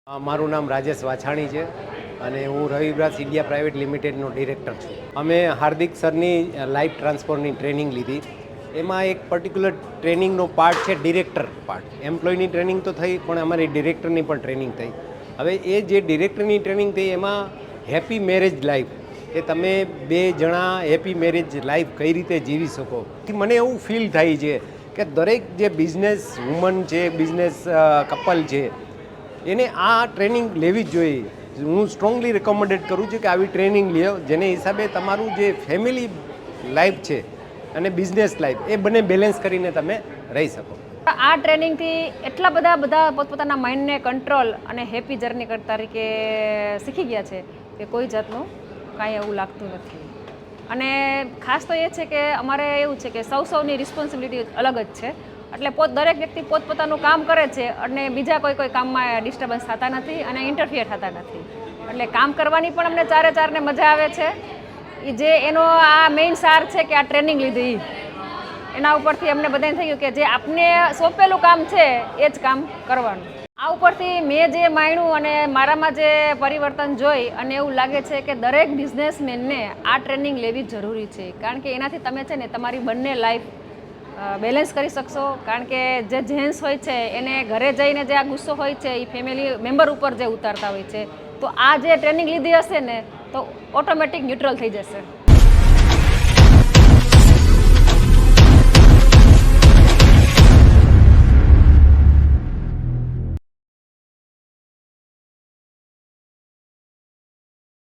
મારું નામ રાજેશ વાછાણી છે અને હું રવિબ્રાસ ઇન્ડિયા પ્રાઇવેટ લિમિટેડનો ડિરેક્ટર છું. અમે હાર્દિક સરની લાઈફ ટ્રાન્સફોરની ટ્રેનિંગ લીધી. એમાં એક પર્ટિક્યુલર ટ્રેનિંગનો પાર્ટ છે ડિરેક્ટર પાર્ટ. એમ્પ્લોયની ટ્રેનિંગ તો થઈ, પણ અમારી ડિરેક્ટરની પણ ટ્રેનિંગ થઈ. હવે એ જે ડિરેક્ટરની ટ્રેનિંગ થઈ એમાં હેપી મેરેજ લાઈફ, કે તમે બે જણા હેપી મેરેજ લાઈફ કઈ રીતે જીવી શકો. મને એવું ફીલ થાય છે કે દરેક જે બિઝનેસ વુમન છે, બિઝનેસ કપલ છે, એને આ ટ્રેનિંગ લેવી જ જોઈએ. હું સ્ટ્રોંગલી રેકમેન્ડેડ કરું છું કે આવી ટ્રેનિંગ લ્યો, જેને હિસાબે તમારું જે ફેમિલી લાઈફ છે અને બિઝનેસ લાઈફ, એ બંને બેલેન્સ કરીને તમે રહી શકો. આ ટ્રેનિંગથી એટલા બધા પોતપોતાના માઇન્ડને કંટ્રોલ અને હેપી જર્ની કરતા તરીકે શીખી ગયા છે કે કોઈ જાતનું કાંઈ એવું લાગતું નથી. અને ખાસ તો એ છે કે અમારે એવું છે કે સૌની રિસ્પોન્સિબિલિટી અલગ જ છે. એટલે દરેક વ્યક્તિ પોતપોતાનું કામ કરે છે અને બીજા કોઈ કામમાં ડિસ્ટર્બન્સ થતા નથી અને ઇન્ટરફિયર થતા નથી. એટલે કામ કરવાની પણ અમને ચારને મજા આવે છે. એ જે એનો આ મેઇન સાર છે કે આ ટ્રેનિંગ લીધી, એના ઉપરથી અમને બધાને થઈ ગયું કે જે આપને સોંપેલું કામ છે એ જ કામ કરવાનું. આ ઉપરથી મેં જે માણ્યું અને મારામાં જે પરિવર્તન જોઈ અને એવું લાગે છે કે દરેક બિઝનેસમેનને આ ટ્રેનિંગ લેવી જરૂરી છે. કારણ કે એનાથી તમે છે ને તમારી બંને લાઈફ બેલેન્સ કરી શકશો. કારણ કે જે જેન્ટ્સ હોય છે એને ઘરે જઈને જે આ ગુસ્સો હોય છે એ ફેમિલી મેમ્બર ઉપર જે ઉતારતા હોય છે, તો આ જે ટ્રેનિંગ લીધી હશે ને તો ઓટોમેટિક ન્યુટ્રલ થઈ જશે.